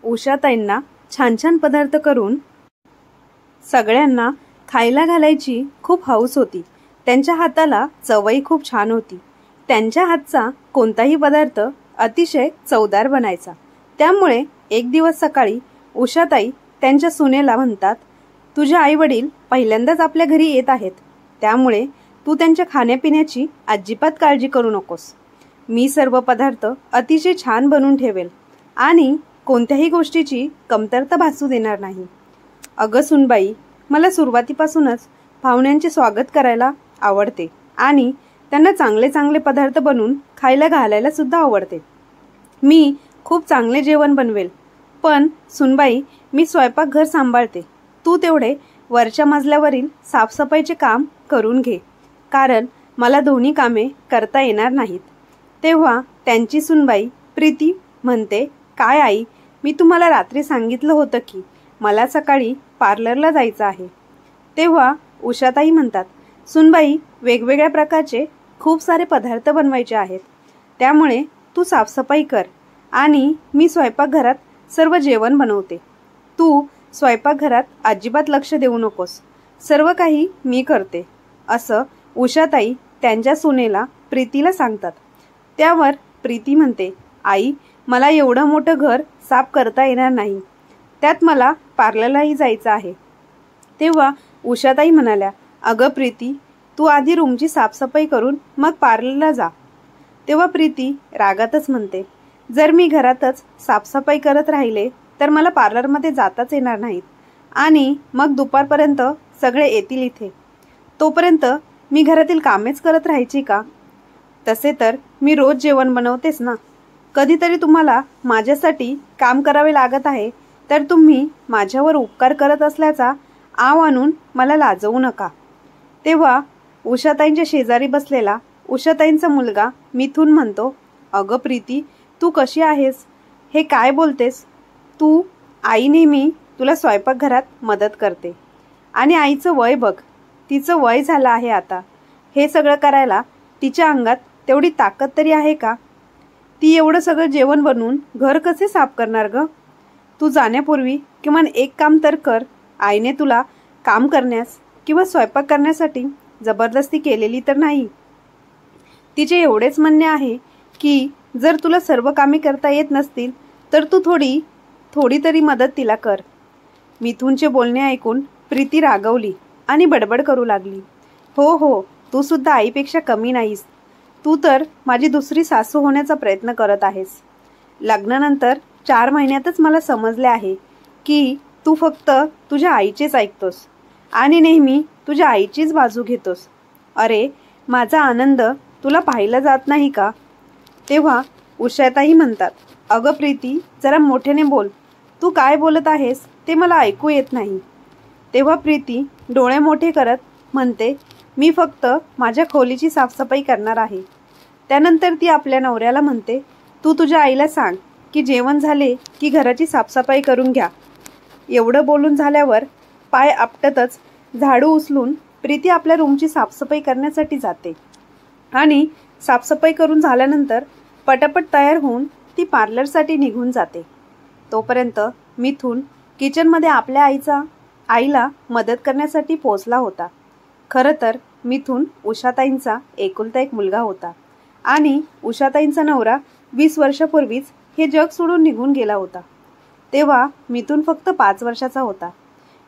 उषाताईंना छान छान पदार्थ करून सगळ्यांना खायला घालायची खूप हौस होती। त्यांच्या हाताला चवही खूप छान होती। त्यांच्या हातचा कोणताही पदार्थ अतिशय चवदार बनायचा। त्यामुळे एक दिवस सकाळी उषाताई त्यांच्या सुनेला म्हणतात, तुझे आई वडील पहिल्यांदाच आपल्या घरी येत आहेत, त्यामुळे तू त्यांच्या खाण्यापिण्याची अजिबात काळजी करू नकोस। मी सर्व पदार्थ अतिशय छान बनवून ठेवेल आणि कोणत्याही गोष्टीची कमतरता भासू देणार नाही। अगं सुनबाई, मला सुरुवातीपासूनच पाहुण्यांचे स्वागत करायला आवडते आणि त्यांना चांगले चांगले पदार्थ बनवून खायला घालायला सुद्धा आवडते। मी खूप चांगले जेवण बनवेल, पण सुनबाई मी स्वयंपाकघर सांभाळते, तू तेवढे वरच्या मजल्यावरील साफसफाईचे काम करून घे, कारण मला दोन्ही कामे करता येणार नाहीत। तेव्हा त्यांची सुनबाई प्रीती म्हणते, काय आई, मी तुम्हाला रात्री सांगितलं होतं की मला सकाळी पार्लरला जायचं आहे। तेव्हा उषाताई म्हणतात, सुनबाई वेगवेगळ्या प्रकारचे खूप सारे पदार्थ बनवायचे आहेत, त्यामुळे तू साफसफाई कर आणि मी स्वयंपाकघरात सर्व जेवण बनवते। तू स्वयंपाकघरात अजिबात लक्ष देऊ नकोस, सर्व काही मी करते, असं उषाताई त्यांच्या सुनेला प्रीतीला सांगतात। त्यावर प्रीती म्हणते, आई, मला एवढं मोठं घर साफ करता येणार नाही, त्यात मला पार्लरलाही जायचं आहे। तेव्हा उषाताई म्हणाल्या, अगं प्रीती, तू आधी रूमची साफसफाई करून मग पार्लरला जा। तेव्हा प्रीती रागातच म्हणते, जर मी घरातच साफसफाई करत राहिले तर मला पार्लरमध्ये जाताच येणार नाहीत आणि मग दुपारपर्यंत सगळे येतील इथे, तोपर्यंत मी घरातील कामेच करत राहायची का? तसे तर मी रोज जेवण बनवतेस ना, कधीतरी तुम्हाला माझ्यासाठी काम करावे लागत आहे तर तुम्ही माझ्यावर उपकार करत असल्याचा आव आणून मला लाजवू नका। तेव्हा उषाताईंच्या शेजारी बसलेला उषाताईंचा मुलगा मिथुन म्हणतो, अगं प्रीती, तू कशी आहेस? हे काय बोलतेस तू? आई नेहमी तुला स्वयंपाकघरात मदत करते आणि आईचं वय बघ, तिचं वय झालं आहे आता, हे सगळं करायला तिच्या अंगात तेवढी ताकद तरी आहे का? ती एवढं सगळं जेवण बनवून घर कसे साफ करणार ग? तू जाण्यापूर्वी किमान एक काम तर कर। आईने तुला काम करण्यास किंवा स्वयंपाक करण्यासाठी जबरदस्ती केलेली तर नाही। तिचे एवढेच म्हणणे आहे की जर तुला सर्व कामे करता येत नसतील तर तू थोडी तरी मदत तिला कर। मिथुनचे बोलणे ऐकून प्रीती रागवली आणि बडबड करू लागली, हो हो, तू सुद्धा आईपेक्षा कमी नाहीस, तू तर माझी दुसरी सासू होण्याचा प्रयत्न करत आहेस। लग्नानंतर 4 महिन्यातच मला समजले आहे की तू फक्त तुझ्या आईचेच ऐकतोस आणि नेहमी तुझ्या आईचीच बाजू घेतोस। अरे, माझा आनंद तुला पाहिला जात नाही का? तेव्हा उषाताई म्हणतात, अगं प्रीती, जरा मोठ्याने बोल, तू काय बोलत आहेस ते मला ऐकू येत नाही। तेव्हा प्रीती डोळे मोठे करत म्हणते, मी फक्त माझ्या खोलीची साफसफाई करणार आहे। त्यानंतर ती आपल्या नवऱ्याला म्हणते, तू तुझ्या आईला सांग की जेवण झाले की घराची साफसफाई करून घ्या। एवढं बोलून झाल्यावर पाय आपटतच झाडू उचलून प्रीती आपल्या रूमची साफसफाई करण्यासाठी जाते आणि साफसफाई करून झाल्यानंतर पटापट तयार होऊन ती पार्लरसाठी निघून जाते। तोपर्यंत मिथुन किचनमध्ये आपल्या आईला मदत करण्यासाठी पोहोचला होता। खरं तर मिथुन उषाताईंचा एकुलता एक मुलगा होता आणि उषाताईंचा नवरा 20 वर्षापूर्वीच हे जग सोडून निघून गेला होता। तेव्हा मिथुन फक्त 5 वर्षाचा होता।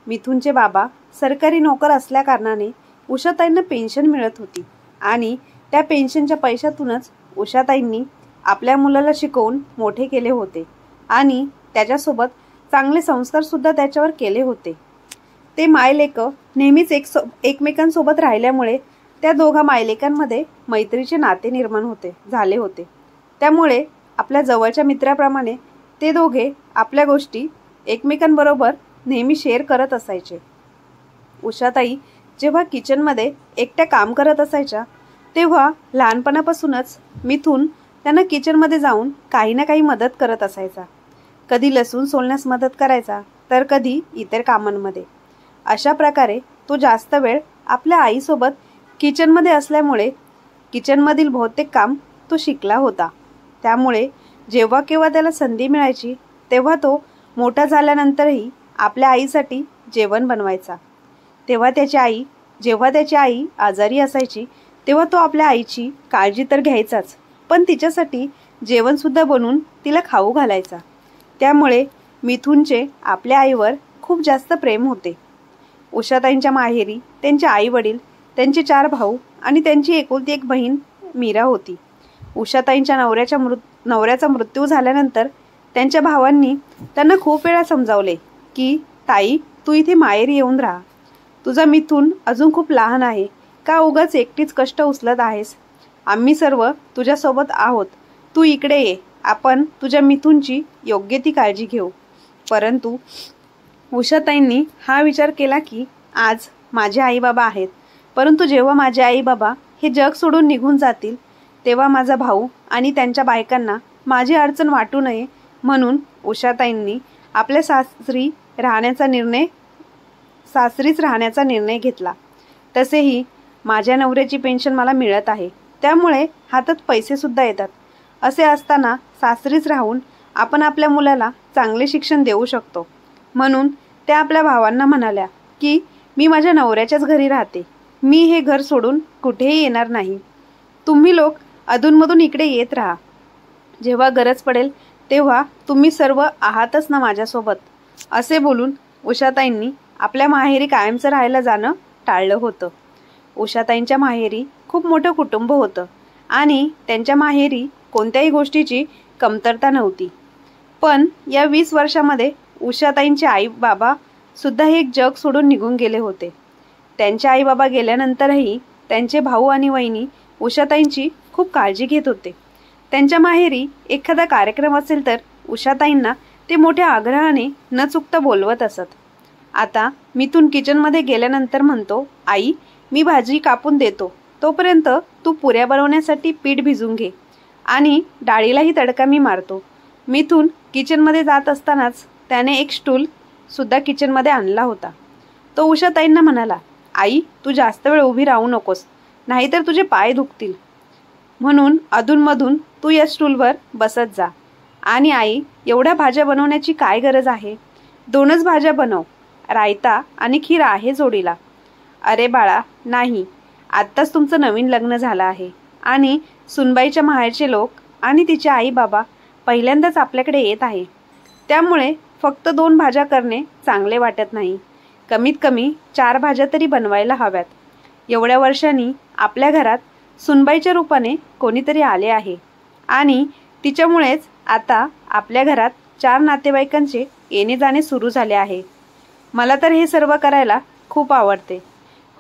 मिथुनचे बाबा सरकारी नोकर असल्या कारणाने उषाताईंना पेन्शन मिळत होती आणि त्या पेन्शनच्या पैशातूनच उषाताईंनी आपल्या मुलाला शिकवून मोठे केले होते आणि त्याच्यासोबत चांगले संस्कार सुद्धा त्याच्यावर केले होते। ते मायलेक नेहमीच एकमेकांसोबत राहिल्यामुळे त्या दोघा मायलेकांमध्ये मैत्रीचे नाते निर्माण झाले होते। त्यामुळे आपल्या जवळच्या मित्राप्रमाणे ते दोघे आपल्या गोष्टी एकमेकांबरोबर नेहमी शेअर करत असायचे। उषाताई जेव्हा किचनमध्ये एकट्या काम करत असायच्या तेव्हा लहानपणापासूनच मिथुन त्यांना किचनमध्ये जाऊन काही ना काही मदत करत असायचा। कधी लसूण सोलण्यास मदत करायचा तर कधी इतर कामांमध्ये। अशा प्रकारे तो जास्त वेळ आपल्या आईसोबत किचनमध्ये असल्यामुळे किचनमधील बहुतेक काम तो शिकला होता। त्यामुळे जेव्हा केव्हा त्याला संधी मिळायची तेव्हा तो मोठा झाल्यानंतरही आपल्या आईसाठी जेवण बनवायचा. जेव्हा त्याची आई आजारी असायची तेव्हा तो आपल्या आईची काळजी तर घ्यायचाच, पण तिच्यासाठी जेवणसुद्धा बनवून तिला खाऊ घालायचा. त्यामुळे मिथुनचे आपल्या आईवर खूप जास्त प्रेम होते. उषाताईंच्या माहेरी त्यांचे आई वडील, त्यांचे 4 भाऊ आणि त्यांची एकुलती एक बहीण मीरा होती. उषाताईंच्या नवऱ्याचा मृत्यू झाल्यानंतर त्यांच्या भावांनी त्यांना खूप वेळा समजावले की ताई, तू इथे माहेरी येऊन राहा. तुझा मिथून अजून खूप लहान आहे, का उगाच एकटीच कष्ट उचलत आहेस? आम्ही सर्व तुझ्यासोबत आहोत, तू इकडे ये, आपण तुझ्या मिथूनची योग्य ती काळजी घेऊ. परंतु उषाताईंनी हा विचार केला की आज माझे आई बाबा आहेत, परंतु जेव्हा माझे आई बाबा हे जग सोडून निघून जातील तेव्हा माझा भाऊ आणि त्यांच्या बायकांना माझी अडचण वाटू नये म्हणून उषाताईंनी आपल्या सासरीच राहण्याचा निर्णय घेतला. तसेही माझ्या नवऱ्याची पेन्शन मला मिळत आहे, त्यामुळे हातात पैसे सुद्धा येतात. असे असताना सासरीच राहून आपण आपल्या मुलाला चांगले शिक्षण देऊ शकतो. म्हणून त्या आपल्या भावांना म्हणाल्या की मी माझ्या नवऱ्याच्याच घरी राहते, मी हे घर सोडून कुठेही येणार नाही. तुम्ही लोक अधूनमधून इकडे येत राहा, जेव्हा गरज पडेल तेव्हा तुम्ही सर्व आहातच ना माझ्यासोबत. असे बोलून उषाताईंनी आपल्या माहेरी कायमचं राहायला जाणं टाळलं होतं. उषाताईंच्या माहेरी खूप मोठं कुटुंब होतं आणि त्यांच्या माहेरी कोणत्याही गोष्टीची कमतरता नव्हती. पण या 20 वर्षामध्ये उषाताईंचे आई बाबा सुद्धा हे जग सोडून निघून गेले होते. त्यांचे आई बाबा गेल्यानंतरही त्यांचे भाऊ आणि वहिनी उषाताईंची खूप काळजी घेत होते. त्यांच्या माहेरी एखादा कार्यक्रम असेल तर उषाताईंना ते मोठ्या आग्रहाने न चुकता बोलवत असत. आता मिथून किचनमध्ये गेल्यानंतर म्हणतो, आई मी भाजी कापून देतो, तोपर्यंत तू पुऱ्या बनवण्यासाठी पीठ भिजून घे आणि डाळीलाही तडका मी मारतो. मिथून किचनमध्ये जात असतानाच त्याने एक स्टूल सुद्धा किचनमध्ये आणला होता. तो उषाताईंना म्हणाला, आई तू जास्त वेळ उभी राहू नकोस, नाहीतर तुझे पाय दुखतील, म्हणून अधूनमधून तू या स्टूलवर बसत जा. आणि आई एवढ्या भाज्या बनवण्याची काय गरज आहे? 2च भाज्या बनव, रायता आणि खीर आहे जोडीला. अरे बाळा नाही, आत्ताच तुमचं नवीन लग्न झालं आहे आणि सुनबाईच्या माहेरचे लोक आणि तिचे आई बाबा पहिल्यांदाच आपल्याकडे येत आहे, त्यामुळे फक्त 2 भाज्या करणे चांगले वाटत नाही. कमीत कमी 4 भाज्या तरी बनवायला हव्यात. एवढ्या वर्षांनी आपल्या घरात सुनबाईच्या रूपाने कोणीतरी आले आहे आणि तिच्यामुळेच आता आपल्या घरात 4 नातेवाईकांचे येणे जाणे सुरू झाले आहे. मला तर हे सर्व करायला खूप आवडते.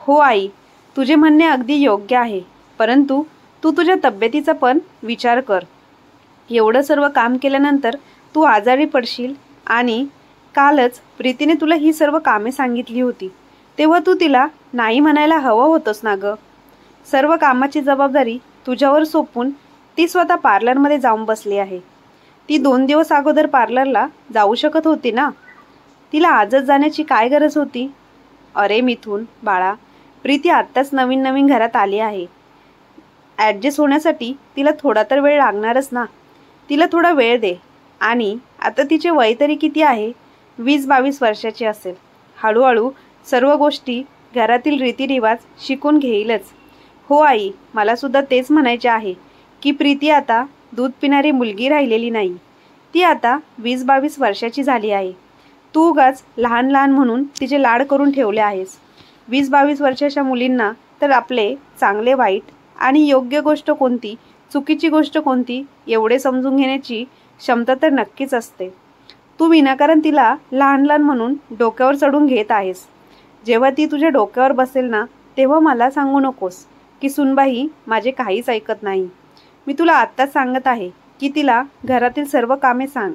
हो आई, तुझे म्हणणे अगदी योग्य आहे, परंतु तू तुझ्या तब्येतीचा पण विचार कर. एवढं सर्व काम केल्यानंतर तू आजारी पडशील आणि कालच प्रीतीने तुला ही सर्व कामे सांगितली होती, तेव्हा तू तिला नाही म्हणायला हवं होतंस ना ग. सर्व कामाची जबाबदारी तुझ्यावर सोपवून ती स्वतः पार्लरमध्ये जाऊन बसली आहे. ती 2 दिवस अगोदर पार्लरला जाऊ शकत होती ना, तिला आजच जाण्याची काय गरज होती? अरे मिथून बाळा, प्रीती आत्ताच नवीन घरात आली आहे. ॲडजस्ट होण्यासाठी तिला थोडा तर वेळ लागणारच ना. तिला थोडा वेळ दे. आणि आता तिचे वय तरी किती आहे? 20-22 वर्षाची असेल. हळूहळू सर्व गोष्टी, घरातील रीतिरिवाज शिकून घेईलच. हो आई, मला सुद्धा तेच म्हणायचे आहे की प्रीती आता दूध पिणारी मुलगी राहिलेली नाही, ती आता 20-22 वर्षाची झाली आहे. तू उगाच लहान म्हणून तिचे लाड करून ठेवले आहेस. 20-22 वर्षाच्या मुलींना तर आपले चांगले वाईट आणि योग्य गोष्ट कोणती, चुकीची गोष्ट कोणती एवढे समजून घेण्याची क्षमता तर नक्कीच असते. तू विनाकारण तिला लहान म्हणून डोक्यावर चढून घेत आहेस. जेव्हा ती तुझ्या डोक्यावर बसेल ना, तेव्हा मला सांगू नकोस की सुनबाई माझे काहीच ऐकत नाही. मी तुला आत्ताच सांगत आहे की तिला घरातील सर्व कामे सांग.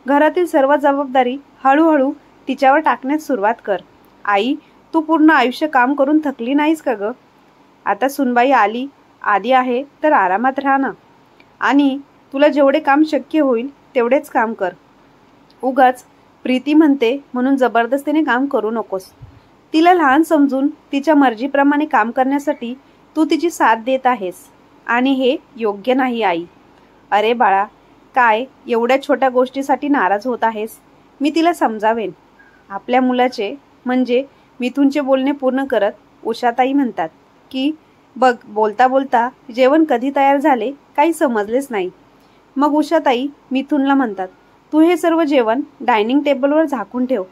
घरातील सर्व जबाबदारी हळूहळू तिच्यावर टाकण्यास सुरुवात कर. आई, तू पूर्ण आयुष्य काम करून थकली नाहीस का ग? आता सुनबाई आधी आहे तर आरामात राहा ना. आणि तुला जेवढे काम शक्य होईल तेवढेच काम कर. उगाच प्रीती म्हणते म्हणून जबरदस्तीने काम करू नकोस. तिला लहान समजून तिच्या मर्जीप्रमाणे काम करण्यासाठी तू तिची साथ देत आहेस आणि हे योग्य नाही आई. अरे बाळा, काय एवढ्या छोट्या गोष्टीसाठी नाराज होत आहेस? मी तिला समजावेन. आपल्या मुलाचे म्हणजे मिथुनचे बोलणे पूर्ण करत उषाताई म्हणतात की बघ, बोलता बोलता जेवण कधी तयार झाले काही समजलेच नाही. मग उषाताई मिथुनला म्हणतात, तू हे सर्व जेवण डायनिंग टेबलवर झाकून ठेव.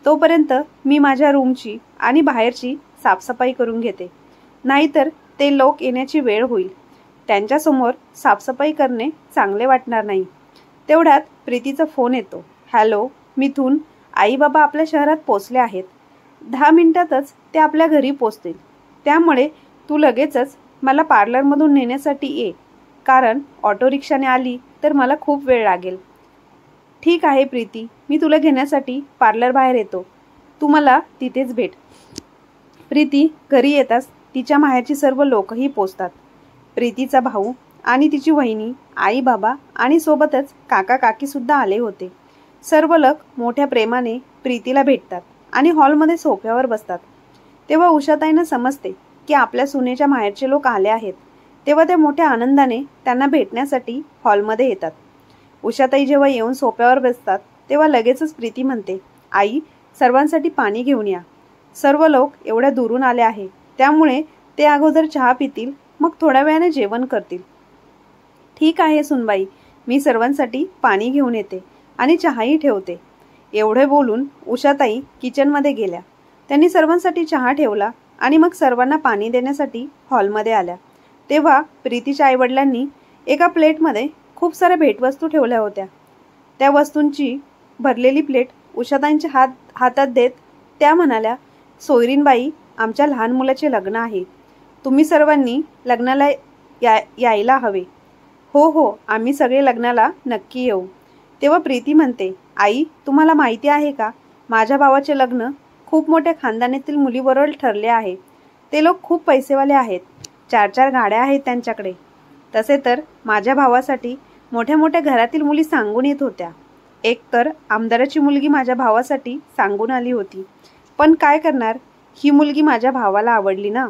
तोपर्यंत मी माझ्या रूमची आणि बाहेरची साफसफाई करून घेते. नाहीतर ते लोक येण्याची वेळ होईल. त्यांच्यासमोर साफसफाई करणे चांगले वाटणार नाही. तेवढ्यात प्रीतीचा फोन येतो. हॅलो मिथुन, आई बाबा आपल्या शहरात पोचले आहेत. 10 मिनिटातच ते आपल्या घरी पोचतील. त्यामुळे तू लगेचच मला पार्लरमधून नेण्यासाठी ये, कारण ऑटो रिक्षाने आली तर मला खूप वेळ लागेल. ठीक आहे प्रीती, मी तुला घेण्यासाठी पार्लर बाहेर येतो. तू मला तिथेच भेट. प्रीती घरी येताच तिच्या माहेरची सर्व लोकही पोचतात. प्रीतीचा भाऊ आणि तिची वहिनी, आई बाबा आणि सोबतच काका काकी सुद्धा आले होते. सर्व लोक मोठ्या प्रेमाने प्रीतीला भेटतात आणि हॉलमध्ये सोफ्यावर बसतात. तेव्हा उषाताईंना समजते की आपल्या सुनेच्या माहेरचे लोक आले आहेत. तेव्हा ते मोठ्या आनंदाने त्यांना भेटण्यासाठी हॉलमध्ये येतात. उषाताई जेव्हा येऊन सोफ्यावर बसतात तेव्हा लगेचच प्रीती म्हणते, आई सर्वांसाठी पाणी घेऊन या. सर्व लोक एवढ्या दुरून आले आहे, त्यामुळे ते अगोदर चहा पितील, मग थोड्या वेळाने जेवण करतील. ठीक आहे सुनबाई, मी सर्वांसाठी पाणी घेऊन येते आणि चहाही ठेवते. एवढे बोलून उषाताई किचनमध्ये गेल्या. त्यांनी सर्वांसाठी चहा ठेवला आणि मग सर्वांना पाणी देण्यासाठी हॉलमध्ये आल्या. तेव्हा प्रीतीच्या आईवडिलांनी एका प्लेटमध्ये खूप साऱ्या भेटवस्तू ठेवल्या होत्या. त्या वस्तूंची भरलेली प्लेट उषाताईंच्या हातात देत त्या म्हणाल्या, सोयरीनबाई, आमच्या लहान मुलाचे लग्न आहे. तुम्ही सर्वांनी लग्नाला यायला हवे. हो हो, आम्ही सगळे लग्नाला नक्की येऊ. तेव्हा प्रीती म्हणते, आई तुम्हाला माहिती आहे का, माझ्या भावाचे लग्न खूप मोठ्या खानदानातील मुलीबरोबर ठरले आहे. ते लोक खूप पैसेवाले आहेत. 4-4 गाड्या आहेत त्यांच्याकडे. तसे तर माझ्या भावासाठी मोठ्या मोठ्या घरातील मुली सांगून येत होत्या. एक तर आमदाराची मुलगी माझ्या भावासाठी सांगून आली होती. पण काय करणार, ही मुलगी माझ्या भावाला आवडली ना,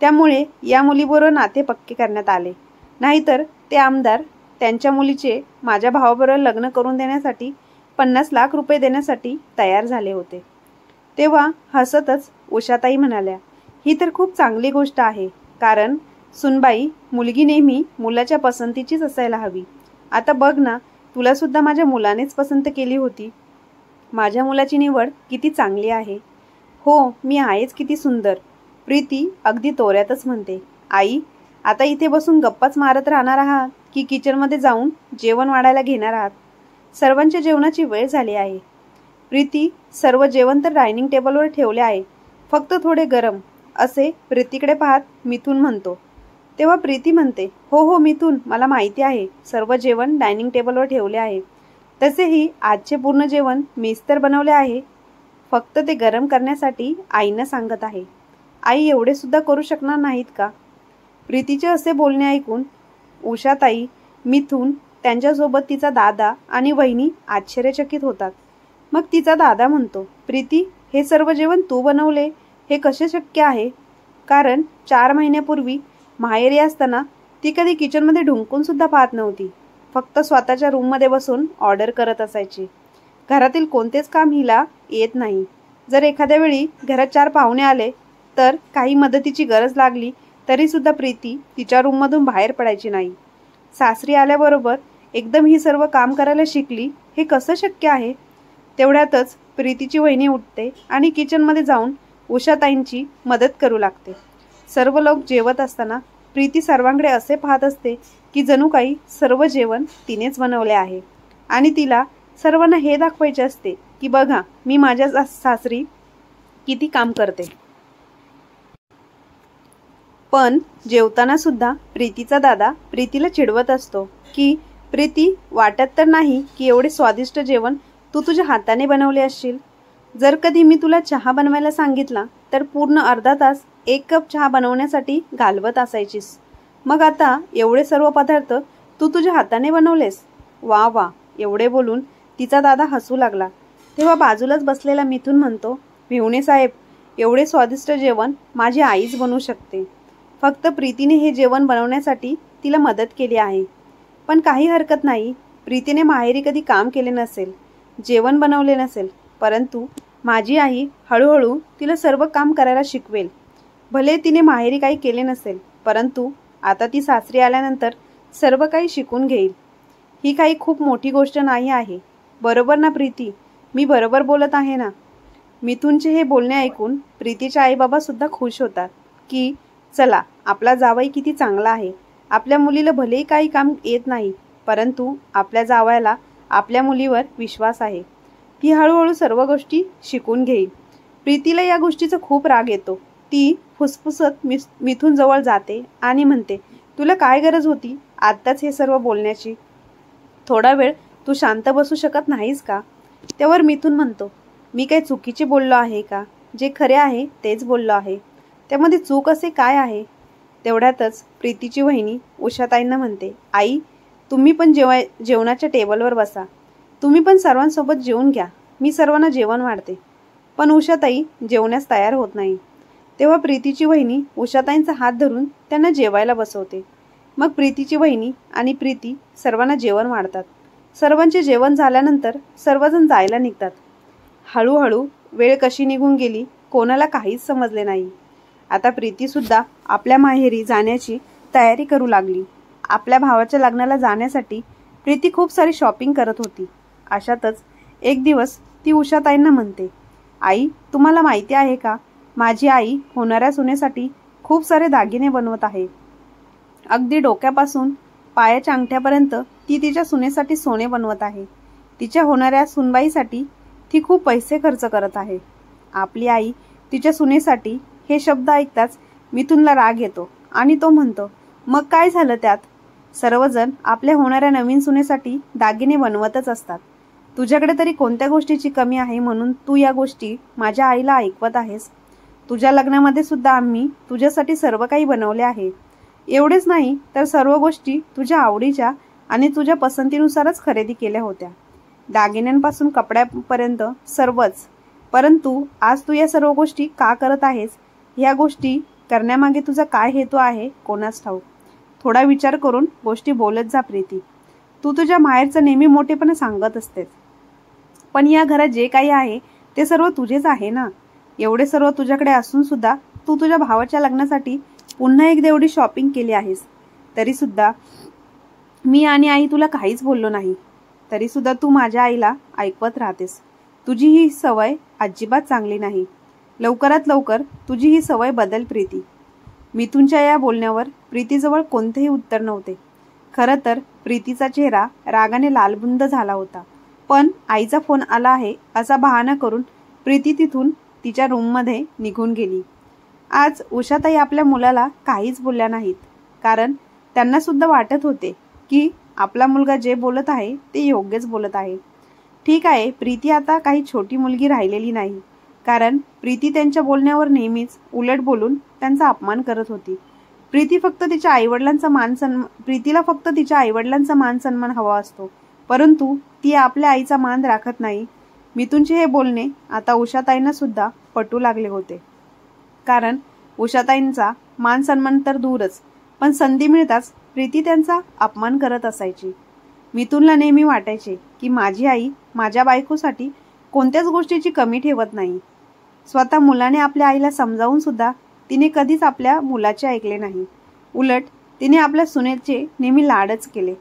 त्यामुळे या मुलीबरोबर नाते पक्के करण्यात आले. नाहीतर ते आमदार त्यांच्या मुलीचे माझ्या भावाबरोबर लग्न करून देण्यासाठी 50 लाख रुपये देण्यासाठी तयार झाले होते. तेव्हा हसतच उषाताई म्हणाल्या, ही तर खूप चांगली गोष्ट आहे, कारण सुनबाई, मुलगी नेहमी मुलाच्या पसंतीचीच असायला हवी. आता बघ ना, तुला सुद्धा माझ्या मुलानेच पसंत केली होती. माझ्या मुलाची निवड किती चांगली आहे. हो, मी आहेच किती सुंदर. प्रीती अगदी तोऱ्यातच म्हणते, आई आता इथे बसून गप्पाच मारत राहणार आहात की किचनमध्ये जाऊन जेवण वाढायला घेणार आहात? सर्वांच्या जेवणाची वेळ झाली आहे. प्रीती, सर्व जेवण तर डायनिंग टेबलवर ठेवले आहे, फक्त थोडे गरम, असे प्रीतीकडे पाहत मिथुन म्हणतो. तेव्हा प्रीती म्हणते, हो हो मिथुन, मला माहिती आहे, सर्व जेवण डायनिंग टेबलवर ठेवले आहे. तसेही आजचे पूर्ण जेवण मीच तर बनवले आहे, फक्त ते गरम करण्यासाठी आईनं सांगत आहे. आई एवढे सुद्धा करू शकणार नाहीत का? प्रीतीचे असे बोलणे ऐकून उषाताई, मिथुन, त्यांच्यासोबत तिचा दादा आणि वहिनी आश्चर्यचकित होतात. मग तिचा दादा म्हणतो, प्रीती, हे सर्व जेवण तू बनवले, हे कसे शक्य आहे? कारण 4 महिन्यापूर्वी माहेरी असताना ती कधी किचनमध्ये ढुंकून सुद्धा पाहत नव्हती. फक्त स्वतःच्या रूममध्ये बसून ऑर्डर करत असायची. घरातील कोणतेच काम हिला येत नाही. जर एखाद्या वेळी घरात 4 पाहुणे आले तर काही मदतीची गरज लागली तरी सुद्धा प्रीती तिच्या रूममधून बाहेर पडायची नाही. सासरी आल्याबरोबर एकदम ही सर्व काम करायला शिकली, हे कसं शक्य आहे? तेवढ्यातच प्रीतीची वहिनी उठते आणि किचनमध्ये जाऊन उषाताईंची मदत करू लागते. सर्व लोक जेवत असताना प्रीती सर्वांकडे असे पाहत असते की जणू काही सर्व जेवण तिनेच बनवले आहे आणि तिला सर्वांना हे दाखवायचे असते की बघा, मी माझ्या सासरी किती काम करते. पण जेवताना सुद्धा प्रीतीचा दादा प्रीतीला चिडवत असतो की प्रीती, वाटत तर नाही की एवढे स्वादिष्ट जेवण तू तुझ्या हाताने बनवले असशील. जर कधी मी तुला चहा बनवायला सांगितला तर पूर्ण अर्धा तास 1 कप चहा बनवण्यासाठी घालवत असायचीस. मग आता एवढे सर्व पदार्थ तू तुझ्या हाताने बनवलेस. वा वा. एवढे बोलून तिचा दादा हसू लागला. तेव्हा बाजूलाच बसलेला मिथुन म्हणतो, भिवणे साहेब, एवढे स्वादिष्ट जेवण माझी आईच बनवू शकते. फक्त प्रीतीने हे जेवण बनवण्यासाठी तिला मदत केली आहे. पण काही हरकत नाही, प्रीतीने माहेरी कधी काम केले नसेल, जेवण बनवले नसेल, परंतु माझी आई हळूहळू तिला सर्व काम करायला शिकवेल. भले तिने माहेरी काही केले नसेल, परंतु आता ती सासरी आल्यानंतर सर्व काही शिकून घेईल. ही काही खूप मोठी गोष्ट नाही आहे. बरोबर ना प्रीती? मी बरोबर बोलत आहे ना? मिथुनचे हे बोलणे ऐकून प्रीतीचे आईबाबा सुद्धा खुश होतात की चला, आपला जावई किती चांगला आहे. आपल्या मुलीला भलेही काही काम येत नाही, परंतु आपल्या जावयाला आपल्या मुलीवर विश्वास आहे. ती हळूहळू सर्व गोष्टी शिकून घेईल. प्रीतीला या गोष्टीचा खूप राग येतो. ती फुसफुसत मिथुन जवळ जाते आणि म्हणते, तुला काय गरज होती आत्ताच हे सर्व बोलण्याची? थोडा वेळ तू शांत बसू शकत नाहीस का? त्यावर मिथुन म्हणतो, मी काही चुकीचे बोललो आहे का? जे खरे आहे तेच बोललो आहे. त्यामध्ये चूक असे काय आहे? तेवढ्यातच प्रीतीची वहिनी उषाताईंना म्हणते, आई, तुम्ही पण जेवणाच्या टेबलवर बसा. तुम्ही पण सर्वांसोबत जेवून घ्या. मी सर्वांना जेवण वाढते. पण उषाताई जेवण्यास तयार होत नाही. तेव्हा प्रीतीची वहिनी उषाताईंचा हात धरून त्यांना जेवायला बसवते. मग प्रीतीची वहिनी आणि प्रीती सर्वांना जेवण वाढतात. सर्वांचे जेवण झाल्यानंतर सर्वजण जायला निघतात. हळूहळू वेळ कशी निघून गेली कोणाला काहीच समजले नाही. आता प्रीतीसुद्धा आपल्या माहेरी जाण्याची तयारी करू लागली. आपल्या भावाच्या लग्नाला जाण्यासाठी प्रीती खूप सारी शॉपिंग करत होती. अशातच एक दिवस ती उषाताईंना म्हणते, आई, तुम्हाला माहिती आहे का, माझी आई होणाऱ्या सुनेसाठी खूप सारे दागिने बनवत आहे. अगदी डोक्यापासून पायाच्या अंगठ्यापर्यंत ती तिच्या सुनेसाठी सोने बनवत आहे. तिच्या होणाऱ्या सुनबाईसाठी ती खूप पैसे खर्च करत आहे. आपली आई तिच्या सुनेसाठी हे शब्द ऐकताच मिथुनला राग येतो आणि तो म्हणतो, मग काय झालं त्यात? सर्वजण आपल्या होणाऱ्या नवीन सुनेसाठी दागिने बनवतच असतात. तुझ्याकडे तरी कोणत्या गोष्टीची कमी आहे म्हणून तू या गोष्टी माझ्या आईला ऐकवत आहेस? तुझ्या लग्नामध्ये सुद्धा आम्ही तुझ्यासाठी सर्व काही बनवले आहे. एवढेच नाही तर सर्व गोष्टी तुझ्या आवडीच्या आणि तुझ्या पसंतीनुसारच खरेदी केल्या होत्या. दागिन्यांपासून कपड्यापर्यंत सर्वच. परंतु आज तू या सर्व गोष्टी का करत आहेस? ह्या गोष्टी करण्यामागे तुझा काय हेतू आहे कोणास ठाऊक. थोडा विचार करून गोष्टी बोलत जा प्रीती. तू तुझ्या माहेरचं नेहमी मोठेपणा सांगत असतेस, पण या घरात जे काही आहे ते सर्व तुझेच आहे ना. एवढे सर्व तुझ्याकडे असून सुद्धा तू तुझ्या भावाच्या लग्नासाठी पुन्हा एकदा एवढी शॉपिंग केली आहेस. तरी सुद्धा मी आणि आई तुला काहीच बोललो नाही. तरी सुद्धा तू माझ्या आईला ऐकवत राहतेस. तुझी ही सवय अजिबात चांगली नाही. लवकरात लवकर तुझी ही सवय बदल प्रीती. मिथुनच्या या बोलण्यावर प्रीतीजवळ कोणतेही उत्तर नव्हते. खरं तर प्रीतीचा चेहरा रागाने लालबुंद झाला होता. पण आईचा फोन आला आहे असा बहाणा करून प्रीती तिथून तिच्या रूममध्ये निघून गेली. आज उषाताई आपल्या मुलाला काहीच बोलल्या नाहीत, कारण त्यांना सुद्धा वाटत होते की आपला मुलगा जे बोलत आहे ते योग्यच बोलत आहे. ठीक आहे, प्रीती आता काही छोटी मुलगी राहिलेली नाही, कारण प्रीती त्यांच्या बोलण्यावर नेहमीच उलट बोलून त्यांचा अपमान करत होती. प्रीतीला फक्त तिच्या आईवडिलांचा मान सन्मान हवा असतो, परंतु ती आपल्या आईचा मान राखत नाही. मिथुनचे हे बोलणे आता उषाताईंना सुद्धा पटू लागले होते, कारण उषाताईंचा मान सन्मान तर दूरच, पण संधी मिळताच प्रीती त्यांचा अपमान करत असायची. मिथुनला नेहमी वाटायचे की माझी आई माझ्या बायकोसाठी कोणत्याच गोष्टीची कमी ठेवत नाही. स्वतः मुलाने आपल्या आईला समजावून सुद्धा तिने कधीच आपल्या मुलाचे ऐकले नाही. उलट तिने आपल्या सुनेचे नेहमी लाडच केले.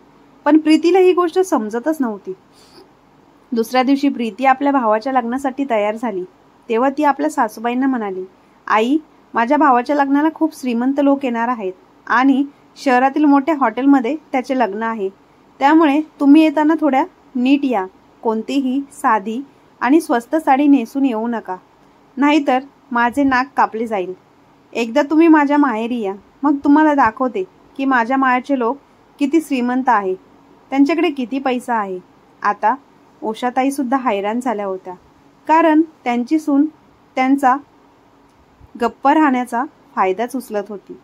पण प्रीतीला ही गोष्ट समजतच नव्हती. दुसऱ्या दिवशी प्रीती आपल्या भावाच्या लग्नासाठी तयार झाली. तेव्हा ती आपल्या सासूबाईंना म्हणाली, आई, माझ्या भावाच्या लग्नाला खूप श्रीमंत लोक येणार आहेत आणि शहरातील मोठ्या हॉटेलमध्ये त्याचे लग्न आहे. त्यामुळे तुम्ही येताना थोड्या नीट या. कोणतीही साधी आणि स्वस्त साडी नेसून येऊ नका, नाहीतर माझे नाक कापले जाईल. एकदा तुम्ही माझ्या माहेरी या, मग तुम्हाला दाखवते की माझ्या माहेरचे लोक किती श्रीमंत आहे, त्यांच्याकडे किती पैसा आहे. आता उषाताई सुद्धा हैराण झाल्या होत्या, कारण त्यांची सून त्यांचा गप्प राहण्याचा फायदाच उचलत होती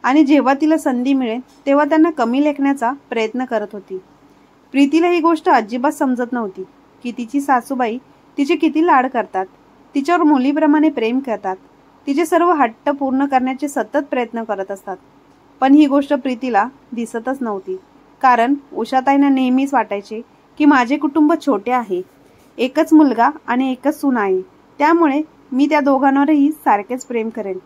आणि जेव्हा तिला संधी मिळेल तेव्हा त्यांना कमी लेखण्याचा प्रयत्न करत होती. प्रीतीला ही गोष्ट अजिबात समजत नव्हती की तिची सासूबाई तिचे किती लाड करतात, तिच्यावर मुलीप्रमाणे प्रेम करतात, तिचे सर्व हट्ट पूर्ण करण्याचे सतत प्रयत्न करत असतात. पण ही गोष्ट प्रीतीला दिसतच नव्हती, कारण उषाताईंना नेहमीच वाटायचे की माझे कुटुंब छोटे आहे. एकच मुलगा आणि एकच सून आहे, त्यामुळे मी त्या दोघांवरही सारखेच प्रेम करेन.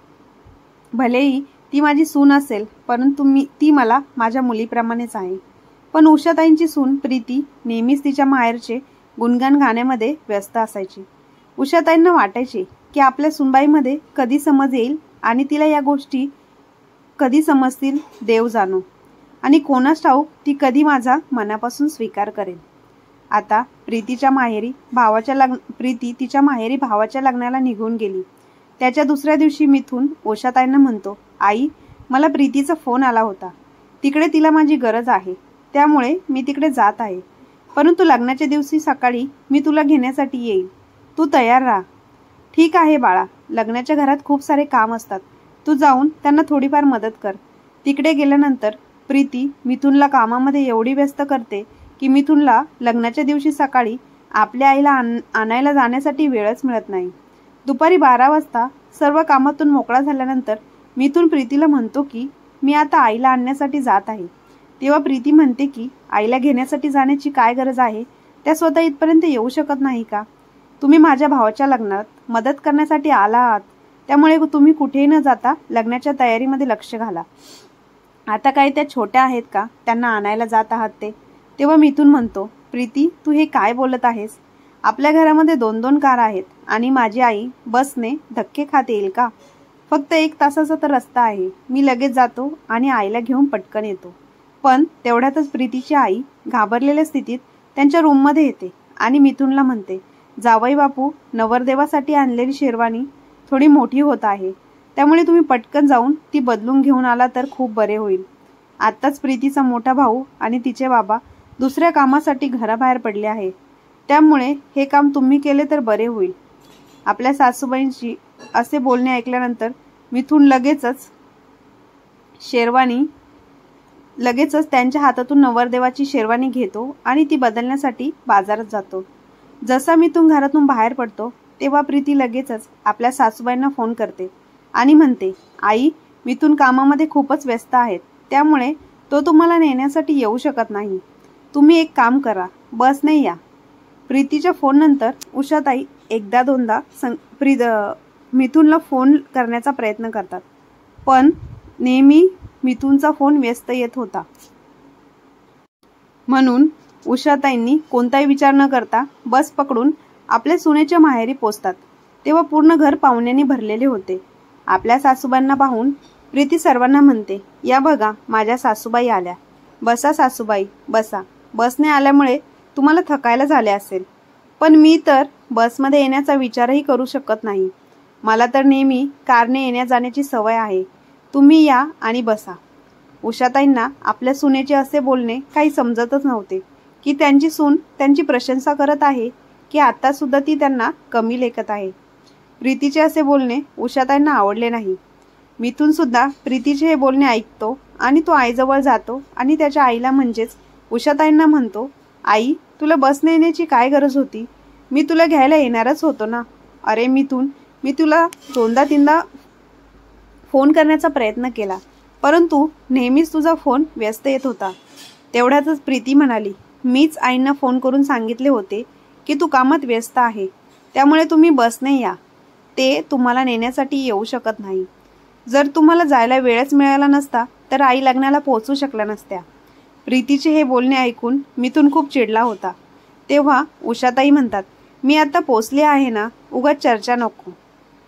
भलेही ती माझी सून असेल, परंतु ती मला माझ्या मुलीप्रमाणेच आहे. पण उषाताईंची सून प्रीती नेहमीच तिच्या माहेरचे गुणगान गाण्यामध्ये व्यस्त असायची. उषाताईंना वाटायचे की आपल्या सुनबाईमध्ये कधी समज येईल आणि तिला या गोष्टी कधी समजतील देव जाणो, आणि कोणास ठाऊक ती कधी माझा मनापासून स्वीकार करेल. आता प्रीती तिच्या माहेरी भावाच्या लग्नाला निघून गेली. त्याच्या दुसऱ्या दिवशी मिथून उषाताईंना म्हणतो, आई, मला प्रीतीचा फोन आला होता. तिकडे तिला माझी गरज आहे, त्यामुळे मी तिकडे जात आहे. परंतु लग्नाच्या दिवशी सकाळी मी तुला घेण्यासाठी येईल. तू तयार राहा. ठीक आहे बाळा, लग्नाच्या घरात खूप सारे काम असतात. तू जाऊन त्यांना थोडीफार मदत कर. तिकडे गेल्यानंतर प्रीती मिथुनला कामामध्ये एवढी व्यस्त करते की मिथुनला लग्नाच्या दिवशी सकाळी आपल्या आईला आणायला जाण्यासाठी वेळच मिळत नाही. दुपारी 12 वाजता सर्व कामातून मोकळा झाल्यानंतर मिथुन प्रीतीला म्हणतो की मी आता आईला आणण्यासाठी जात आहे. तेव्हा प्रीती म्हणते की आईला घेण्यासाठी जाण्याची काय गरज आहे, त्या स्वतः इथपर्यंत येऊ शकत नाही का? तुम्ही माझ्या भावाच्या लग्नात मदत करण्यासाठी आला आहात, त्यामुळे तुम्ही कुठेही न जाता लग्नाच्या तयारीमध्ये लक्ष घाला. आता काय त्या छोट्या आहेत का त्यांना आणायला जात आहात ते? तेव्हा मिथुन म्हणतो, प्रीती, तू हे काय बोलत आहेस? आपल्या घरामध्ये 2-2 कार आहेत आणि माझी आई बसने धक्के खात येईल का? फक्त 1 तासाचा तर रस्ता आहे. मी लगेच जातो आणि आईला घेऊन पटकन येतो. पण तेवढ्यातच प्रीतीची आई घाबरलेल्या स्थितीत त्यांच्या रूममध्ये येते आणि मिथुनला म्हणते, जावई बापू, नवरदेवासाठी आणलेली शेरवानी थोडी मोठी होत आहे, त्यामुळे तुम्ही पटकन जाऊन ती बदलून घेऊन आला तर खूप बरे होईल. आत्ताच प्रीतीचा मोठा भाऊ आणि तिचे बाबा दुसऱ्या कामासाठी घराबाहेर पडले आहे, त्यामुळे हे काम तुम्ही केले तर बरे होईल. आपल्या सासूबाईंची असे बोलणे ऐकल्यानंतर मिथुन लगेचच त्यांच्या हातातून नवरदेवाची शेरवानी घेतो आणि ती बदलण्यासाठी बाजारात जातो. जसा मिथुन घरातून बाहेर पडतो तेव्हा प्रीती लगेचच आपल्या सासूबाईंना फोन करते आणि म्हणते, आई, मिथुन कामामध्ये खूपच व्यस्त आहेत, त्यामुळे तो तुम्हाला नेण्यासाठी येऊ शकत नाही. तुम्ही एक काम करा, बसने या. प्रीतीच्या फोन नंतर उषाताई एकदा दोनदा मिथुनला फोन करण्याचा प्रयत्न करतात, पण नेहमी मिथुनचा फोन व्यस्त येत होता. म्हणून उषाताईंनी कोणताही विचार न करता बस पकडून आपल्या सुनेच्या माहेरी पोचतात. तेव्हा पूर्ण घर पाहुण्यांनी भरलेले होते. आपल्या सासूबाईंना पाहून प्रीती सर्वांना म्हणते, या बघा, माझ्या सासूबाई आल्या. बसा सासूबाई, बसा. बसने आल्यामुळे तुम्हाला थकायला झाले असेल, पण मी तर बसमध्ये येण्याचा विचारही करू शकत नाही. मला तर नेहमी कारने येण्या जाण्याची सवय आहे. तुम्ही या आणि बसा. उषाताईंना आपल्या सुनेचे असे बोलणे काही समजतच नव्हते की त्यांची सून त्यांची प्रशंसा करत आहे की आता सुद्धा ती त्यांना कमी लेखत आहे. प्रीतीचे असे बोलणे उषाताईंना आवडले नाही. मिथुन सुद्धा प्रीतीचे हे बोलणे ऐकतो आणि तो आईजवळ जातो आणि त्याच्या आईला म्हणजेच उषाताईंना म्हणतो, आई, तुला बसने येण्याची काय गरज होती? मी तुला घ्यायला येणारच होतो ना. अरे मिथुन, मी तुला 2-3दा फोन करण्याचा प्रयत्न केला, परंतु नेहमीच तुझा फोन व्यस्त येत होता. तेवढ्यातच प्रीती म्हणाली, मीच आईंना फोन करून सांगितले होते की तू कामात व्यस्त आहे, त्यामुळे तुम्ही बसने या. ते तुम्हाला नेण्यासाठी येऊ शकत नाही. जर तुम्हाला जायला वेळच मिळाला नसता तर आई लग्नाला पोहोचू शकल्या नसत्या. प्रीतीचे हे बोलणे ऐकून मिथुन खूप चिडला होता. तेव्हा उषाताई म्हणतात, मी आता पोचले आहे ना, उगाच चर्चा नको.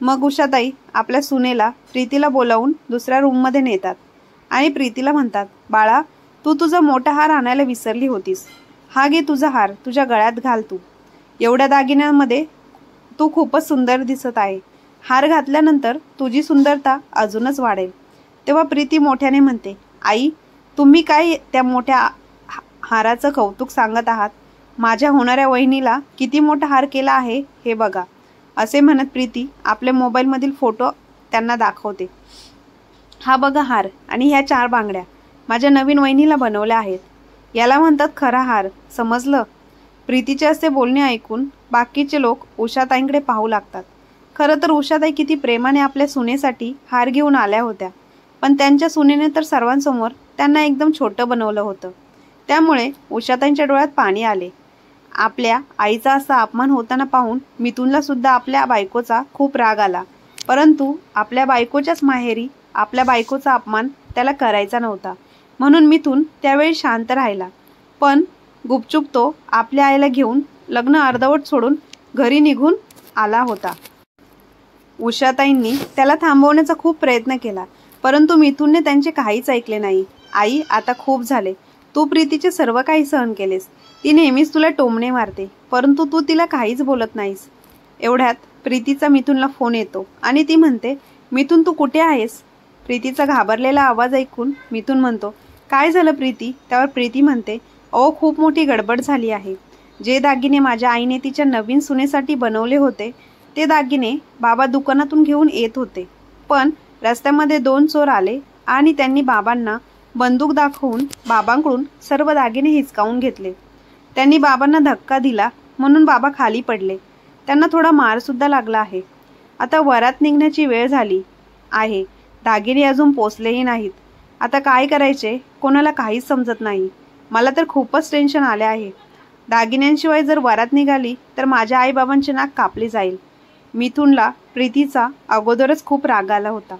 मग उषाताई आपल्या सुनेला प्रीतीला बोलावून दुसऱ्या रूममध्ये नेतात आणि प्रीतीला म्हणतात, बाळा, तू तुझा मोठा हार आणायला विसरली होतीस. हा घे तुझा हार, तुझ्या गळ्यात घाल. तू एवढ्या दागिन्यांमध्ये तू खूपच सुंदर दिसत आहे. हार घातल्यानंतर तुझी सुंदरता अजूनच वाढेल. तेव्हा प्रीती मोठ्याने म्हणते, आई, तुम्ही काय त्या मोठ्या हाराचं कौतुक सांगत आहात? माझ्या होणाऱ्या वहिनीला किती मोठा हार केला आहे हे बघा. असे म्हणत प्रीती आपल्या मोबाईलमधील फोटो त्यांना दाखवते. हा बघा हार, आणि ह्या 4 बांगड्या माझ्या नवीन वहिनीला बनवल्या आहेत. याला म्हणतात खरा हार, समजलं? प्रीतीचे असे बोलणे ऐकून बाकीचे लोक उषाताईंकडे पाहू लागतात. खरं तर उषाताई किती प्रेमाने आपल्या सुनेसाठी हार घेऊन आल्या होत्या, पण त्यांच्या सुनेने तर सर्वांसमोर त्यांना एकदम छोटं बनवलं होतं. त्यामुळे उषाताईंच्या डोळ्यात पाणी आले आपल्या आईचा असा अपमान होताना पाहून मिथुनला सुद्धा आपल्या बायकोचा खूप राग आला, परंतु आपल्या बायकोच्याच माहेरी आपल्या बायकोचा अपमान त्याला करायचा नव्हता, म्हणून मिथुन त्यावेळी शांत राहिला. पण गुपचूप तो आपल्या आईला घेऊन लग्न अर्धवट सोडून घरी निघून आला होता. उषाताईंनी त्याला थांबवण्याचा खूप प्रयत्न केला, परंतु मिथुनने त्यांचे काहीच ऐकले नाही. आई, आता खूप झाले. तू प्रीतीचे सर्व काही सहन केलेस. ती नेहमीच तुला टोमणे मारते, परंतु तू तिला काहीच बोलत नाहीस. एवढ्यात प्रीतीचा मिथुनला फोन येतो आणि ती म्हणते, मिथुन तू कुठे आहेस? प्रीतीचा घाबरलेला आवाज ऐकून मिथुन म्हणतो, काय झालं प्रीती? त्यावर प्रीती म्हणते, खूप मोठी गडबड झाली आहे. जे दागिने माझ्या आईने तिच्या नवीन सुनेसाठी बनवले होते ते दागिने बाबा दुकानातून घेऊन येत होते, पण रस्त्यामध्ये 2 चोर आले आणि त्यांनी बाबांना बंदूक दाखवून बाबांकडून सर्व दागिने हिसकावून घेतले. त्यांनी बाबांना धक्का दिला म्हणून बाबा खाली पडले. त्यांना थोडा मार सुद्धा लागला आहे. आता वरात निघण्याची वेळ झाली आहे. दागिने अजून पोचलेही नाहीत. आता काय करायचे कोणाला काहीच समजत नाही. मला तर खूपच टेन्शन आले आहे. दागिन्यांशिवाय जर वरात निघाली तर माझ्या आईबाबांचे नाक कापले जाईल. मिथुनला प्रीतीचा अगोदरच खूप राग आला होता.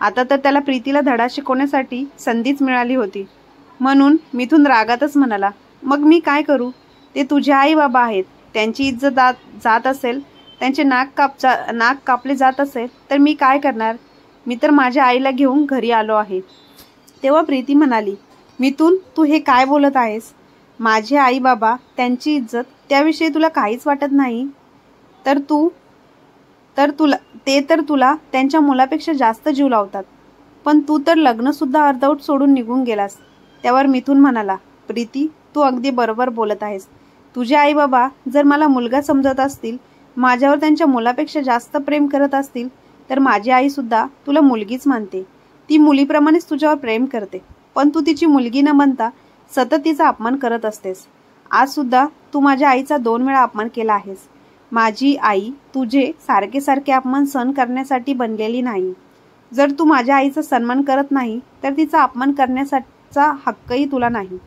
आता तर त्याला प्रीतीला धडा शिकवण्यासाठी संधीच मिळाली होती, म्हणून मिथुन रागातच म्हणाला, मग मी काय करू? ते तुझे आई बाबा आहेत. त्यांची इज्जत जात असेल, त्यांचे नाक कापले जात असेल तर मी काय करणार? मी तर माझ्या आईला घेऊन घरी आलो आहे. तेव्हा प्रीती म्हणाली, मिथुन तू हे काय बोलत आहेस? माझे आई बाबा, त्यांची इज्जत, त्याविषयी तुला काहीच वाटत नाही तर तुला त्यांच्या मुलापेक्षा जास्त जीव लावतात. पण तू तर लग्न सुद्धा अर्धवट सोडून निघून गेलास. त्यावर मिथुन म्हणाला, प्रीती तू अगदी बरोबर बोलत आहेस. तुझे आई बाबा जर मला मुलगा समजत असतील, माझ्यावर त्यांच्या मुलापेक्षा जास्त प्रेम करत असतील, तर माझी आई सुद्धा तुला मुलगीच मानते. ती मुलीप्रमाणेच तुझ्यावर प्रेम करते, पण तू तिची मुलगी न बनता सतत तिचा अपमान करत असतेस. आज सुद्धा तू माझ्या आईचा 2 वेळा अपमान केला आहेस. माझी आई तुझे सारखे सारखे अपमान सहन करण्यासाठी बनलेली नाही. जर तू माझ्या आईचा सन्मान करत नाही तर तिचा अपमान करण्याचा हक्कही तुला नाही.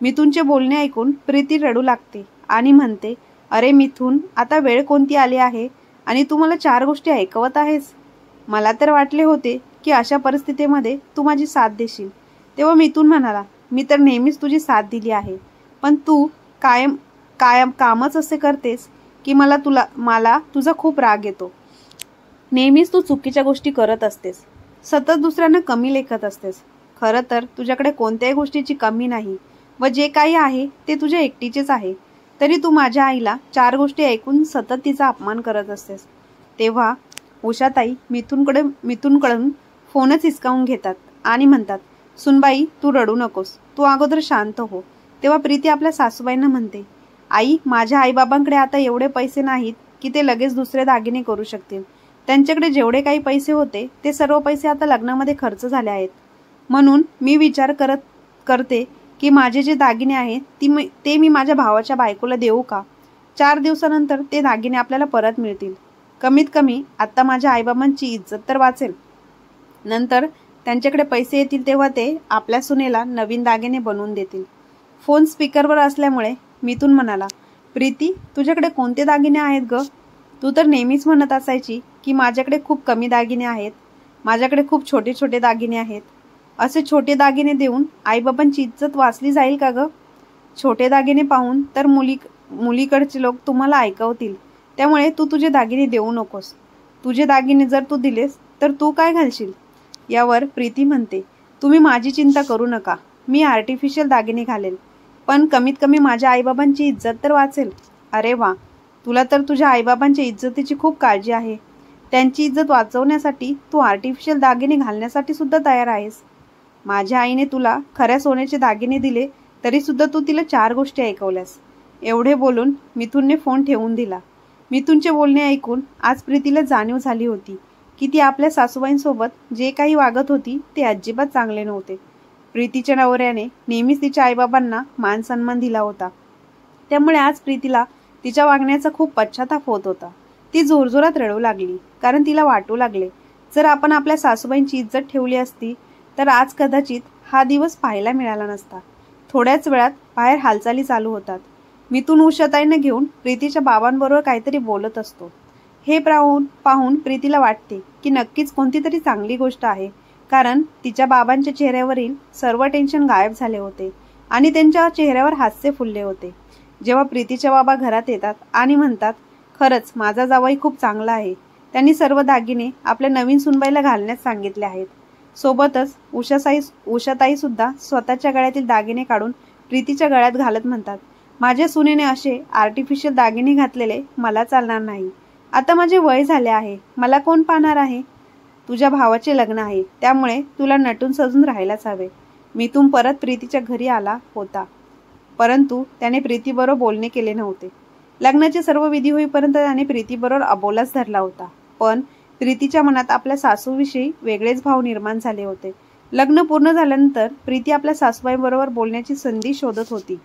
मिथुनचे बोलणे ऐकून प्रीती रडू लागते आणि म्हणते, अरे मिथुन, आता वेळ कोणती आली आहे आणि तू मला 4 गोष्टी ऐकवत आहेस? मला तर वाटले होते की अशा परिस्थितीमध्ये तू माझी साथ देशील. तेव्हा मिथुन म्हणाला, मी तर नेहमीच तुझी साथ दिली आहे, पण तू कायम कामच असे करतेस की मला तुझा खूप राग येतो. नेहमीच तू चुकीच्या गोष्टी करत असतेस. सतत दुसऱ्यांना कमी लेखत असतेस. खरं तर तुझ्याकडे कोणत्याही गोष्टीची कमी नाही व जे काही आहे ते तुझ्या एकटीचेच आहे. तरी तू माझ्या आईला 4 गोष्टी ऐकून सतत तिचा अपमान करत असतेस. तेव्हा उषाताई मिथुनकडून फोनच हिसकावून घेतात आणि म्हणतात, सुनबाई तू रडू नकोस, तू अगोदर शांत हो. तेव्हा प्रीती आपल्या सासूबाईंना म्हणते, आई, माझ्या आईबाबांकडे आता एवढे पैसे नाहीत की ते लगेच दुसरे दागिने करू शकतील. त्यांच्याकडे जेवढे काही पैसे होते ते सर्व पैसे आता लग्नामध्ये खर्च झाले आहेत. म्हणून मी विचार करते की माझे जे दागिने आहेत ते मी माझ्या भावाच्या बायकोला देऊ का? 4 दिवसानंतर ते दागिने आपल्याला परत मिळतील. कमीत कमी आता माझ्या आईबाबांची इज्जत तर वाचेल. नंतर त्यांच्याकडे पैसे येतील तेव्हा ते आपल्या सुनेला नवीन दागिने बनवून देतील. फोन स्पीकरवर असल्यामुळे मिथुन म्हणाला, प्रीती तुझ्याकडे कोणते दागिने आहेत ग? तू तर नेहमीच म्हणत असायची की माझ्याकडे खूप कमी दागिने आहेत, माझ्याकडे खूप छोटे छोटे दागिने आहेत. असे छोटे दागिने देऊन आईबाबांची इज्जत वाचली जाईल का ग? छोटे दागिने पाहून तर मुलीकडचे लोक तुम्हाला ऐकवतील. त्यामुळे तू तुझे दागिने देऊ नकोस. तुझे दागिने जर तू दिलेस तर तू काय घालशील? यावर प्रीती म्हणते, तुम्ही माझी चिंता करू नका, मी आर्टिफिशियल दागिने घालेल, पण कमीत कमी माझ्या आईबाबांची इज्जत तर वाचेल. अरे वा, तुला तर तुझ्या आईबाबांच्या इज्जतीची खूप काळजी आहे. त्यांची इज्जत वाचवण्यासाठी तू आर्टिफिशियल दागिने घालण्यासाठी सुद्धा तयार आहेस. माझ्या आईने तुला खऱ्या सोन्याचे दागिने दिले तरी सुद्धा तू तिला 4 गोष्टी ऐकवल्यास. एवढे बोलून मिथुनने फोन ठेवून दिला. मिथुनचे बोलणे ऐकून आज प्रीतीला जाणीव झाली होती की ती आपल्या सासूबाईंसोबत जे काही वागत होती ते अजिबात चांगले नव्हते. प्रीतीच्या नवऱ्याने नेहमीच तिच्या आईबाबांना मान सन्मान दिला होता. त्यामुळे आज प्रीतीला तिच्या वागण्याचा खूप पश्चाताप होत होता. ती जोरजोरात रडू लागली, कारण तिला वाटू लागले, जर आपण आपल्या सासूबाईंची इज्जत ठेवली असती तर आज कदाचित हा दिवस पाहायला मिळाला नसता. थोड्याच वेळात बाहेर हालचाली चालू होतात. मिथून उषाताईंना घेऊन प्रीतीच्या बाबांबरोबर काहीतरी बोलत असतो। हे पाहून प्रीतीला वाटते की नक्कीच कोणती तरी चांगली गोष्ट आहे, कारण तिच्या बाबांच्या चेहऱ्यावरील सर्व टेन्शन गायब झाले होते आणि त्यांच्या चेहऱ्यावर हास्य फुलले होते। जेव्हा प्रीतीच्या बाबा घरात येतात आणि म्हणतात, खरंच माझा जावई खूप चांगला आहे, त्यांनी सर्व दागिने आपल्या नवीन सुनबाईला घालण्यास सांगितले आहेत। सोबतच उषाताई सुद्धा स्वतःच्या गळ्यातील दागिने काढून प्रीतीच्या गळ्यात घालत म्हणतात, माझ्या सुनेने असे आर्टिफिशियल दागिने घातलेले मला चालणार नाही। आता माझे वय झाले आहे, मला कोण पाहणार आहे? तुझ्या भावाचे लग्न आहे, त्यामुळे तुला नटून सजून राहायलाच हवे। मिथून परत प्रीतीच्या घरी आला होता, परंतु त्याने प्रीतीबरोबर बोलणे केले नव्हते। लग्नाचे सर्व विधी होईपर्यंत त्याने प्रीतीबरोबर अबोलाच धरला होता, पण प्रीतीच्या मनात आपल्या सासूविषयी वेगळेच भाव निर्माण झाले होते। लग्न पूर्ण झाल्यानंतर प्रीती आपल्या सासूबाईंबरोबर बोलण्याची संधी शोधत होती,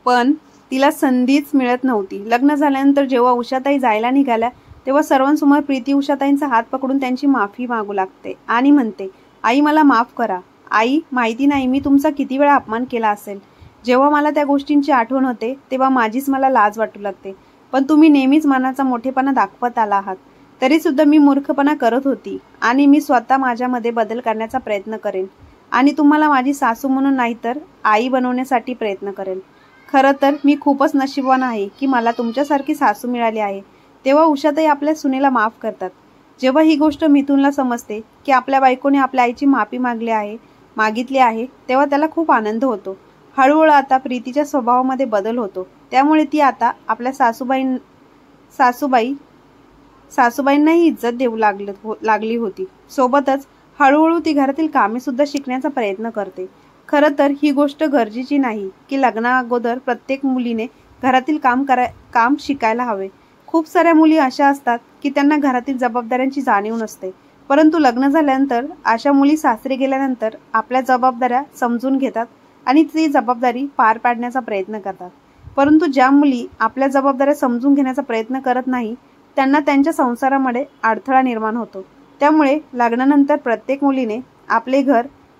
पण तिला संधीच मिळत नव्हती। लग्न झाल्यानंतर जेव्हा उषाताई जायला निघाल्या तेव्हा सर्वांसमोर प्रीती उषाताईंचा हात पकडून त्यांची माफी मागू लागते आणि म्हणते, आई मला माफ करा। आई, माहिती नाही मी तुमचा किती वेळा अपमान केला असेल। जेव्हा मला त्या गोष्टींची आठवण होते तेव्हा माझीच मला लाज वाटू लागते, पण तुम्ही नेहमीच मनाचा मोठेपणा दाखवत आला आहात। तरी सुद्धा मी मूर्खपणा करत होती आणि मी स्वतः माझ्यामध्ये बदल करण्याचा प्रयत्न करेन आणि तुम्हाला माझी सासू म्हणून नाही तर आई बनवण्यासाठी प्रयत्न करेल। खरं तर मी खूपच नशीबवान आहे की मला तुमच्यासारखी सासू मिळाली आहे। तेव्हा उषाताई आपल्या सुनेला माफ करतात। जेव्हा ही गोष्ट मिथूनला समजते की आपल्या बायकोने आपल्या आईची माफी मागितली आहे तेव्हा त्याला खूप आनंद होतो। हळूहळू आता प्रीतीच्या स्वभावामध्ये बदल होतो, त्यामुळे ती आता आपल्या सासूबाईंनाही इज्जत देऊ लागली होती। सोबतच हळूहळू ती घरातील कामे सुद्धा शिकण्याचा प्रयत्न करते। खरं तर ही गोष्ट गरजेची नाही की लग्ना अगोदर प्रत्येक मुलीने घरातील काम शिकायला हवे। खूप साऱ्या मुली अशा असतात की त्यांना घरातील जबाबदाऱ्यांची जाणीव नसते, परंतु लग्न झाल्यानंतर अशा मुली सासरी गेल्यानंतर आपल्या जबाबदाऱ्या समजून घेतात आणि ती जबाबदारी पार पाडण्याचा प्रयत्न करतात। परंतु ज्या मुली आपल्या जबाबदाऱ्या समजून घेण्याचा प्रयत्न करत नाही त्यांना त्यांच्या संसारामध्ये अडथळा निर्माण होतो। त्यामुळे लग्नानंतर प्रत्येक मुलीने आपले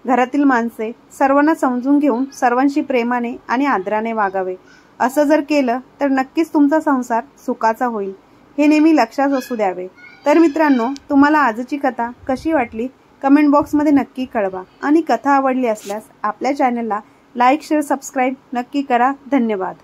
घरातील माणसे सर्वांना समजून घेऊन सर्वांशी प्रेमाने आणि आदराने वागावे। असं जर केलं तर नक्कीच तुमचा संसार सुखाचा होईल, हे नेहमी लक्षात असू द्यावे। तर मित्रांनो, तुम्हाला आजची कथा कशी वाटली कमेंट बॉक्समध्ये नक्की कळवा आणि कथा आवडली असल्यास आपल्या चॅनलला लाईक, शेअर, सबस्क्राईब नक्की करा। धन्यवाद।